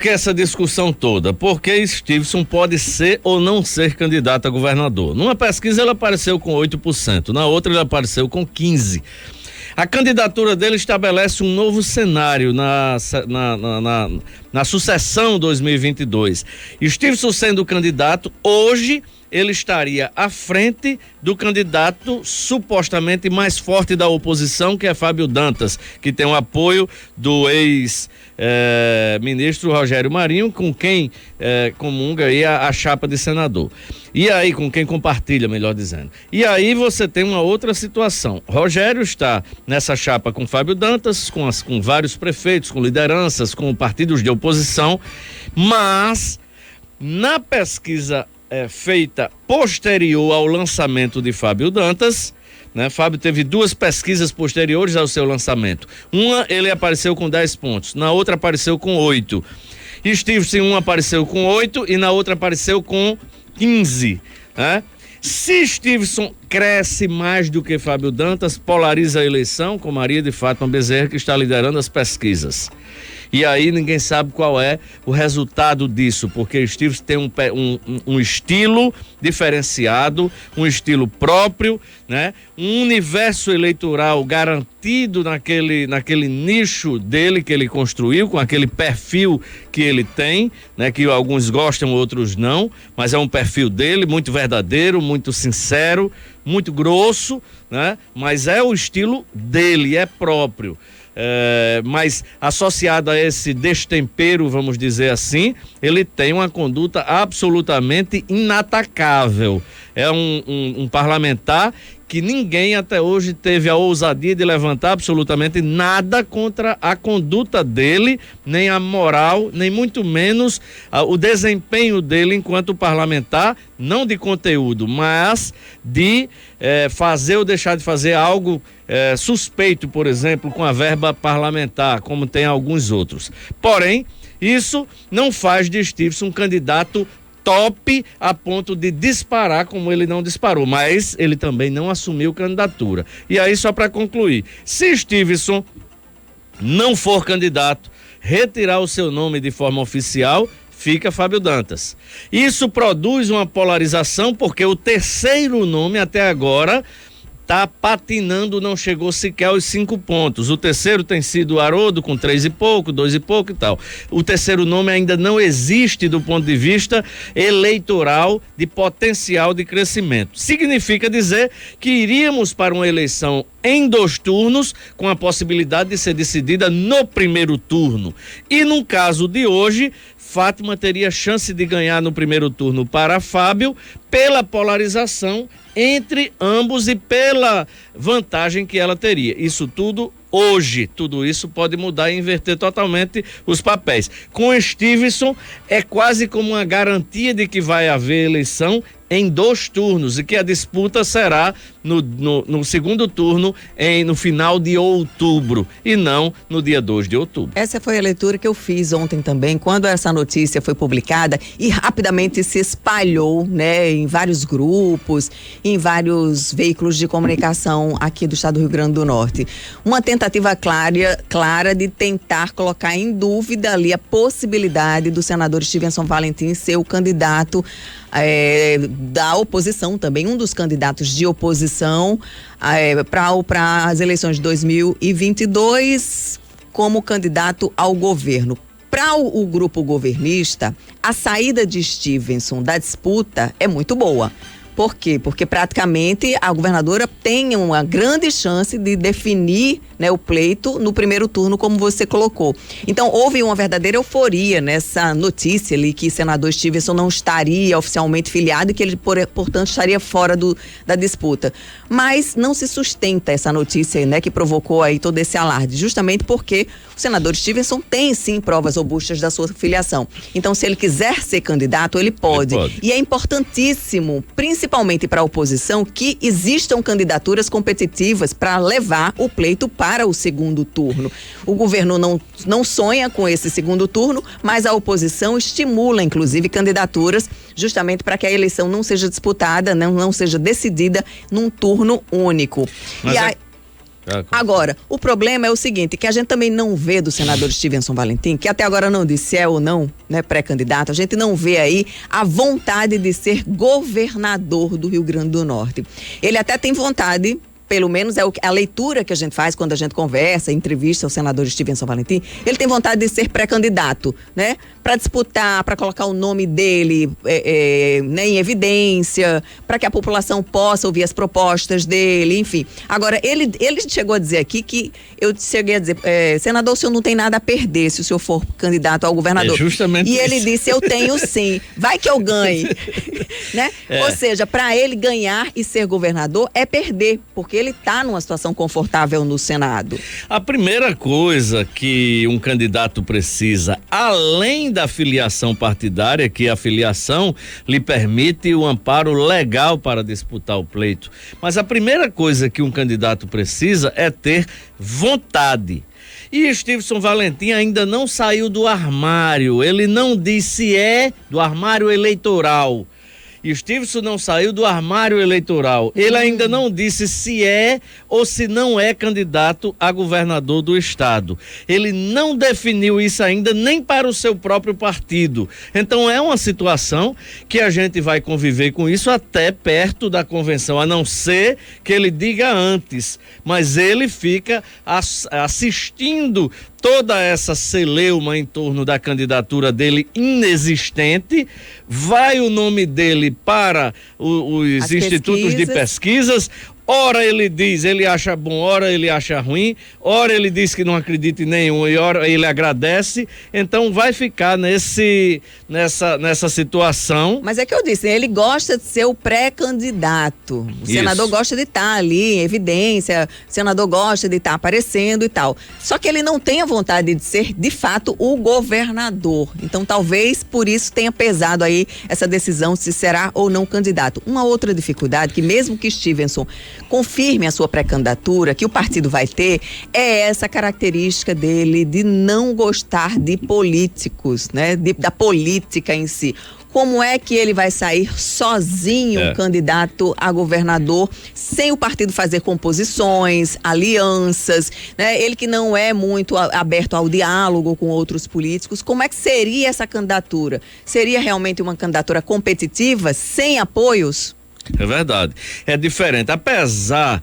Que essa discussão toda, porque Stevenson pode ser ou não ser candidato a governador. Numa pesquisa ele apareceu com 8%, na outra ele apareceu com 15%. A candidatura dele estabelece um novo cenário na sucessão 2022. Stevenson sendo candidato, hoje ele estaria à frente do candidato supostamente mais forte da oposição, que é Fábio Dantas, que tem o apoio do ex-ministro Rogério Marinho, com quem comunga aí a chapa de senador. E aí, com quem compartilha, melhor dizendo. E aí você tem uma outra situação. Rogério está nessa chapa com Fábio Dantas, com vários prefeitos, com lideranças, com partidos de oposição, mas na pesquisa feita posterior ao lançamento de Fábio Dantas, né? Fábio teve duas pesquisas posteriores ao seu lançamento. Uma ele apareceu com 10 pontos, na outra apareceu com 8. Stevenson em uma apareceu com 8 e na outra apareceu com 15, né? Se Stevenson cresce mais do que Fábio Dantas, polariza a eleição com Maria de Fátima Bezerra, que está liderando as pesquisas. E aí ninguém sabe qual é o resultado disso, porque Stevenson tem um estilo diferenciado, um estilo próprio, né? Um universo eleitoral garantido naquele nicho dele que ele construiu, com aquele perfil que ele tem, né? Que alguns gostam, outros não, mas é um perfil dele muito verdadeiro, muito sincero, muito grosso, né? Mas é o estilo dele, é próprio. Mas associado a esse destempero, vamos dizer assim, ele tem uma conduta absolutamente inatacável. É um parlamentar que ninguém até hoje teve a ousadia de levantar absolutamente nada contra a conduta dele, nem a moral, nem muito menos o desempenho dele enquanto parlamentar, não de conteúdo, mas de fazer ou deixar de fazer algo suspeito, por exemplo, com a verba parlamentar, como tem alguns outros. Porém, isso não faz de Stevenson um candidato top a ponto de disparar como ele não disparou, mas ele também não assumiu candidatura. E aí, só para concluir, se Stevenson não for candidato, retirar o seu nome de forma oficial, fica Fábio Dantas. Isso produz uma polarização, porque o terceiro nome até agora está patinando, não chegou sequer aos 5 pontos. O terceiro tem sido o Haroldo, com 3 e pouco, 2 e pouco e tal. O terceiro nome ainda não existe do ponto de vista eleitoral, de potencial de crescimento. Significa dizer que iríamos para uma eleição em 2 turnos, com a possibilidade de ser decidida no primeiro turno. E no caso de hoje, Fátima teria chance de ganhar no primeiro turno para Fábio, pela polarização entre ambos e pela vantagem que ela teria. Isso tudo hoje, tudo isso pode mudar e inverter totalmente os papéis. Com Stevenson é quase como uma garantia de que vai haver eleição em 2 turnos e que a disputa será no segundo turno no final de outubro e não no dia 2 de outubro. Essa foi a leitura que eu fiz ontem também, quando essa notícia foi publicada e rapidamente se espalhou, né, em vários grupos, em vários veículos de comunicação aqui do estado do Rio Grande do Norte. Uma tentativa clara de tentar colocar em dúvida ali a possibilidade do senador Stevenson Valentim ser o candidato da oposição também, um dos candidatos de oposição para as eleições de 2022 como candidato ao governo. Para o grupo governista, a saída de Stevenson da disputa é muito boa. Por quê? Porque praticamente a governadora tem uma grande chance de definir, né, o pleito no primeiro turno, como você colocou. Então, houve uma verdadeira euforia nessa notícia ali que o senador Stevenson não estaria oficialmente filiado e que ele, portanto, estaria fora da disputa. Mas não se sustenta essa notícia, né, que provocou aí todo esse alarde, justamente porque o senador Stevenson tem, sim, provas robustas da sua filiação. Então, se ele quiser ser candidato, ele pode. E é importantíssimo, principalmente para a oposição, que existam candidaturas competitivas para levar o pleito para o segundo turno. O governo não sonha com esse segundo turno, mas a oposição estimula, inclusive, candidaturas justamente para que a eleição não seja disputada, não seja decidida num turno único. Mas Agora, o problema é o seguinte, que a gente também não vê do senador Stevenson Valentim, que até agora não disse se é ou não, né, pré-candidato, a gente não vê aí a vontade de ser governador do Rio Grande do Norte. Ele até tem vontade, pelo menos é a leitura que a gente faz quando a gente conversa, entrevista o senador Stevenson Valentim, ele tem vontade de ser pré-candidato, né? Para disputar, para colocar o nome dele né, em evidência, para que a população possa ouvir as propostas dele, enfim. Agora, ele chegou a dizer aqui que, eu cheguei a dizer, senador, o senhor não tem nada a perder se o senhor for candidato ao governador. É justamente e isso. ele disse, eu tenho sim, vai que eu ganhe. Né? Ou seja, para ele ganhar e ser governador é perder, porque ele está numa situação confortável no Senado. A primeira coisa que um candidato precisa, além da filiação partidária, que a filiação lhe permite o amparo legal para disputar o pleito, mas a primeira coisa que um candidato precisa é ter vontade. E Stevenson Valentim ainda não saiu do armário, ele não disse do armário eleitoral. E Stevenson não saiu do armário eleitoral. Ele ainda não disse se é ou se não é candidato a governador do estado. Ele não definiu isso ainda nem para o seu próprio partido. Então é uma situação que a gente vai conviver com isso até perto da convenção, a não ser que ele diga antes. Mas ele fica assistindo toda essa celeuma em torno da candidatura dele inexistente, vai o nome dele para os institutos de pesquisas, ora ele diz, ele acha bom, ora ele acha ruim, ora ele diz que não acredita em nenhum e ora ele agradece, então vai ficar nessa situação. Mas é que eu disse, ele gosta de ser o pré-candidato, o senador gosta de estar ali em evidência, o senador gosta de estar aparecendo e tal, só que ele não tem a vontade de ser de fato o governador, então talvez por isso tenha pesado aí essa decisão se será ou não candidato. Uma outra dificuldade que mesmo que Stevenson confirme a sua pré-candidatura, que o partido vai ter, é essa característica dele de não gostar de políticos, né? Da política em si. Como é que ele vai sair sozinho, candidato a governador, sem o partido fazer composições, alianças, né? Ele que não é muito aberto ao diálogo com outros políticos, como é que seria essa candidatura? Seria realmente uma candidatura competitiva, sem apoios? É verdade, é diferente, apesar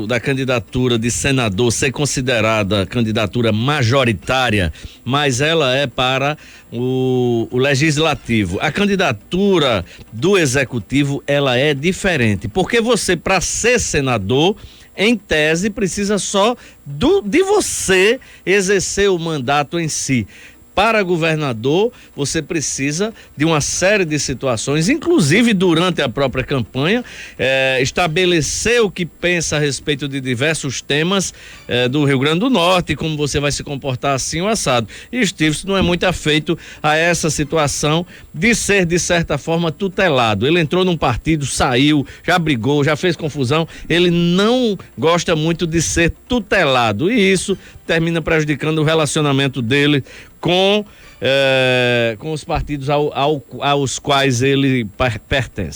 da candidatura de senador ser considerada candidatura majoritária, mas ela é para o legislativo. A candidatura do executivo, ela é diferente, porque você, para ser senador, em tese, precisa só de você exercer o mandato em si. Para governador, você precisa de uma série de situações, inclusive durante a própria campanha, estabelecer o que pensa a respeito de diversos temas do Rio Grande do Norte, como você vai se comportar assim ou assado. E Stevenson não é muito afeito a essa situação de ser, de certa forma, tutelado. Ele entrou num partido, saiu, já brigou, já fez confusão. Ele não gosta muito de ser tutelado e isso termina prejudicando o relacionamento dele com os partidos aos quais ele pertence.